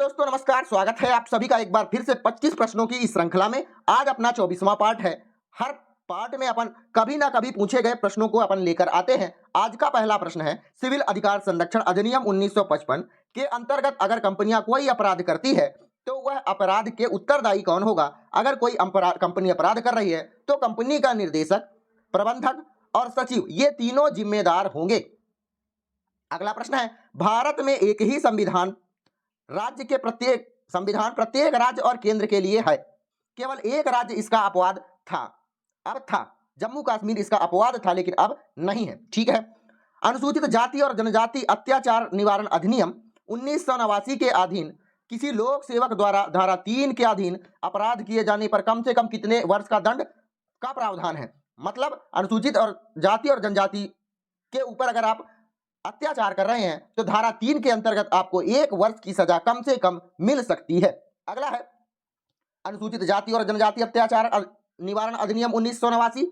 दोस्तों नमस्कार, स्वागत है आप सभी का एक बार फिर से 25 प्रश्नों की इस श्रृंखला में। आज अपना 24वां पार्ट है। हर पार्ट में अपन कभी ना कभी पूछे गए प्रश्नों को अपन लेकर आते हैं। आज का पहला प्रश्न है, सिविल अधिकार संरक्षण अधिनियम 1955 के अंतर्गत अगर कंपनियां कोई अपराध करती है तो वह अपराध के उत्तरदायी कौन होगा? अगर कोई कंपनी अपराध कर रही है तो कंपनी का निर्देशक, प्रबंधक और सचिव ये तीनों जिम्मेदार होंगे। अगला प्रश्न है, भारत में एक ही संविधान प्रत्येक राज्य और केंद्र के लिए है। केवल एक राज्य इसका अपवाद था। अब था जम्मू कश्मीर इसका अपवाद था, लेकिन अब नहीं है। ठीक है। अनुसूचित जाति और जनजाति अत्याचार निवारण अधिनियम 1989 के अधीन किसी लोक सेवक द्वारा धारा 3 के अधीन अपराध किए जाने पर कम से कम कितने वर्ष का दंड का प्रावधान है? मतलब अनुसूचित और जाति और जनजाति के ऊपर अगर आप अत्याचार कर रहे हैं तो धारा 3 के अंतर्गत आपको 1 वर्ष की सजा कम से कम मिल सकती है। अगला है, अनुसूचित जाति और जनजाति अत्याचार निवारण अधिनियम 1989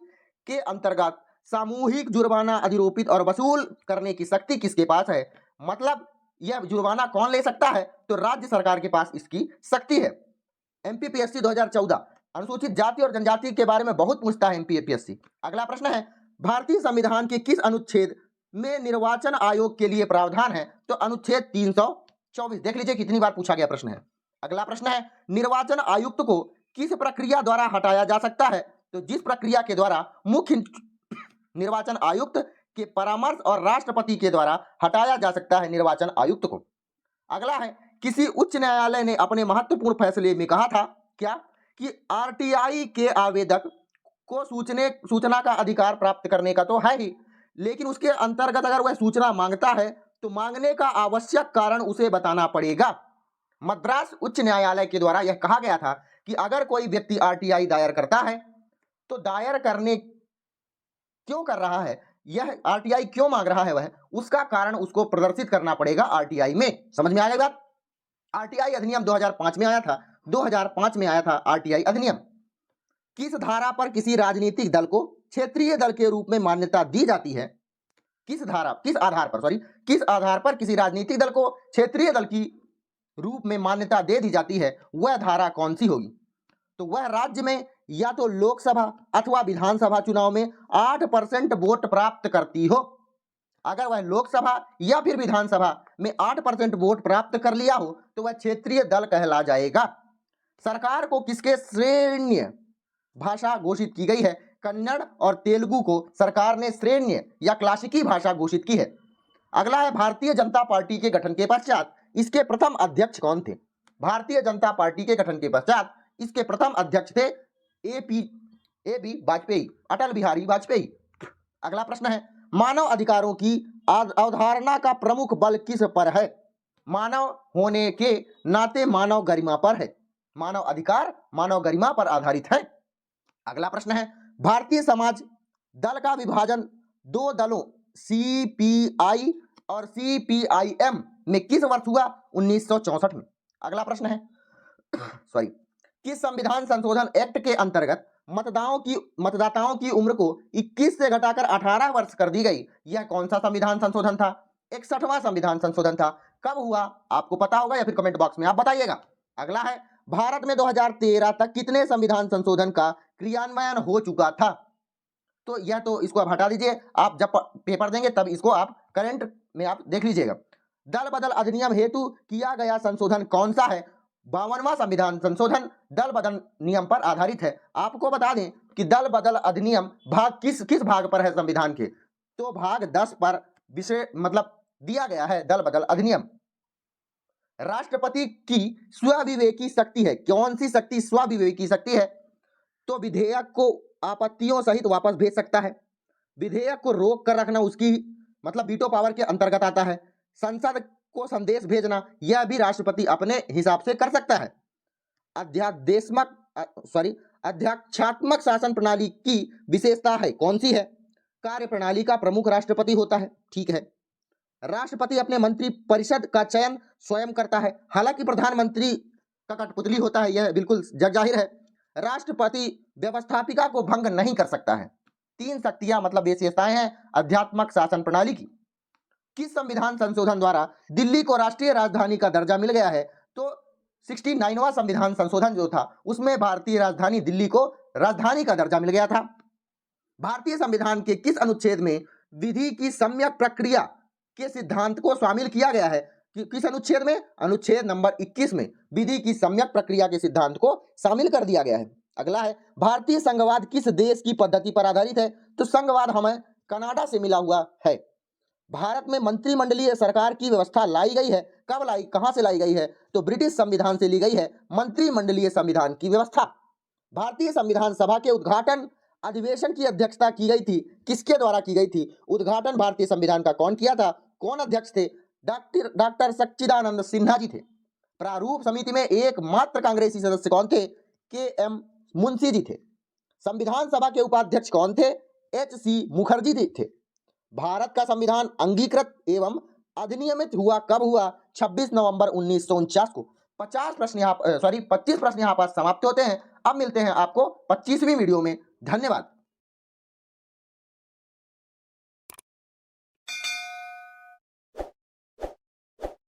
के अंतर्गत सामूहिक जुर्माना अधिरोपित और वसूल करने की शक्ति किसके पास है? मतलब यह जुर्माना कौन ले सकता है? तो राज्य सरकार के पास इसकी शक्ति है। एमपीपीएससी 2014 अनुसूचित जाति और जनजाति के बारे में बहुत पूछता है एमपीपीएससी। अगला प्रश्न है, भारतीय संविधान के किस अनुच्छेद में निर्वाचन आयोग के लिए प्रावधान है? तो अनुच्छेद 324। देख लीजिए कितनी बार पूछा गया प्रश्न है। अगला प्रश्न है, निर्वाचन आयुक्त को किस प्रक्रिया द्वारा हटाया जा सकता है? तो जिस प्रक्रिया के द्वारा मुख्य निर्वाचन आयुक्त के परामर्श और राष्ट्रपति के द्वारा हटाया जा सकता है निर्वाचन आयुक्त को। अगला है, किसी उच्च न्यायालय ने अपने महत्वपूर्ण फैसले में कहा था क्या कि आरटीआई के आवेदक को सूचना का अधिकार प्राप्त करने का तो है ही, लेकिन उसके अंतर्गत अगर वह सूचना मांगता है तो मांगने का आवश्यक कारण उसे बताना पड़ेगा। मद्रास उच्च न्यायालय के द्वारा यह कहा गया था कि अगर कोई व्यक्ति आरटीआई दायर करता है तो दायर करने क्यों कर रहा है, यह आरटीआई क्यों मांग रहा है, वह उसका कारण उसको प्रदर्शित करना पड़ेगा आरटीआई में। समझ में आ जाएगा। आरटीआई अधिनियम 2005 में आया था। 2005 में आया था आरटीआई अधिनियम। किस धारा पर किसी राजनीतिक दल को क्षेत्रीय दल के रूप में मान्यता दी जाती है? किस आधार पर किसी राजनीतिक दल को क्षेत्रीय दल की रूप में मान्यता दे दी जाती है, वह धारा कौन सी होगी? तो वह राज्य में या तो लोकसभा अथवा विधानसभा चुनाव में 8% वोट प्राप्त करती हो। अगर वह लोकसभा या फिर विधानसभा में 8% वोट प्राप्त कर लिया हो तो वह क्षेत्रीय दल कहला जाएगा। सरकार को किसके श्रेण्य भाषा घोषित की गई है? कन्नड़ और तेलुगु को सरकार ने श्रेण्य या क्लासिकी भाषा घोषित की है। अगला है, भारतीय जनता पार्टी के गठन के पश्चात इसके प्रथम अध्यक्ष कौन थे? भारतीय जनता पार्टी के गठन के पश्चात इसके प्रथम अध्यक्ष थे ए बी वाजपेयी, अटल बिहारी वाजपेयी। अगला प्रश्न है, मानव अधिकारों की अवधारणा का प्रमुख बल किस पर है? मानव होने के नाते मानव गरिमा पर है। मानव अधिकार मानव गरिमा पर आधारित है। अगला प्रश्न है, भारतीय समाज दल का विभाजन 2 दलों सीपीआई और सीपीआईएम में किस वर्ष हुआ? 1964 में। अगला प्रश्न है किस संविधान संशोधन एक्ट के अंतर्गत मतदाताओं की उम्र को 21 से घटाकर 18 वर्ष कर दी गई? यह कौन सा संविधान संशोधन था? 61वां संविधान संशोधन था। कब हुआ आपको पता होगा या फिर कमेंट बॉक्स में आप बताइएगा। अगला है, भारत में 2013 तक कितने संविधान संशोधन का क्रियान्वयन हो चुका था? तो यह तो इसको आप हटा दीजिए, आप जब पेपर देंगे तब इसको आप करंट में आप देख लीजिएगा। दल बदल अधिनियम हेतु किया गया संशोधन कौन सा है? 52वां संविधान संशोधन दल बदल नियम पर आधारित है। आपको बता दें कि दल बदल अधिनियम भाग किस भाग पर है संविधान के? तो भाग 10 पर विषय दिया गया है दल बदल अधिनियम। राष्ट्रपति की स्वविवेकी शक्ति है। कौन सी शक्ति स्वविवेकी शक्ति है? तो विधेयक को आपत्तियों सहित वापस भेज सकता है। विधेयक को रोक कर रखना उसकी वीटो पावर के अंतर्गत आता है। संसद को संदेश भेजना यह भी राष्ट्रपति अपने हिसाब से कर सकता है। अध्यक्षात्मक शासन प्रणाली की विशेषता है कौन सी है? कार्य प्रणाली का प्रमुख राष्ट्रपति होता है। ठीक है। राष्ट्रपति अपने मंत्री परिषद का चयन स्वयं करता है। हालांकि प्रधानमंत्री का कठपुतली होता है, यह बिल्कुल जग जाहिर है। राष्ट्रपति व्यवस्थापिका को भंग नहीं कर सकता है। 3 शक्तियां विशेषताएं हैं अध्यात्मक शासन प्रणाली की। किस संविधान संशोधन द्वारा दिल्ली को राष्ट्रीय राजधानी का दर्जा मिल गया है? तो 69वां संविधान संशोधन जो था उसमें भारतीय राजधानी दिल्ली को राजधानी का दर्जा मिल गया था। भारतीय संविधान के किस अनुच्छेद में विधि की सम्यक प्रक्रिया के सिद्धांत को शामिल किया गया है? किस अनुच्छेद में? अनुच्छेद नंबर 21 में विधि की सम्यक प्रक्रिया के सिद्धांत को शामिल कर दिया गया है। अगला है, भारतीय संघवाद किस देश की पद्धति पर आधारित है? तो संघवाद हमें कनाडा से मिला हुआ है। भारत में मंत्रिमंडलीय सरकार की व्यवस्था लाई गई है। कब लाई, कहां से लाई गई है? तो ब्रिटिश संविधान से ली गई है मंत्रिमंडलीय संविधान की व्यवस्था। भारतीय संविधान सभा के उद्घाटन अधिवेशन की अध्यक्षता की गई थी, किसके द्वारा की गई थी? उद्घाटन भारतीय संविधान का कौन किया था? कौन अध्यक्ष थे? डॉक्टर सच्चिदानंद सिन्हा जी थे। प्रारूप समिति में एकमात्र कांग्रेसी सदस्य कौन थे? के.एम. मुंशी जी थे। संविधान सभा के उपाध्यक्ष कौन थे? एच.सी. मुखर्जी जी थे। भारत का संविधान अंगीकृत एवं अधिनियमित हुआ कब हुआ? 26 नवंबर 1949 को। 25 प्रश्न यहाँ पर समाप्त होते हैं। अब मिलते हैं आपको 25वीं वीडियो में। धन्यवाद।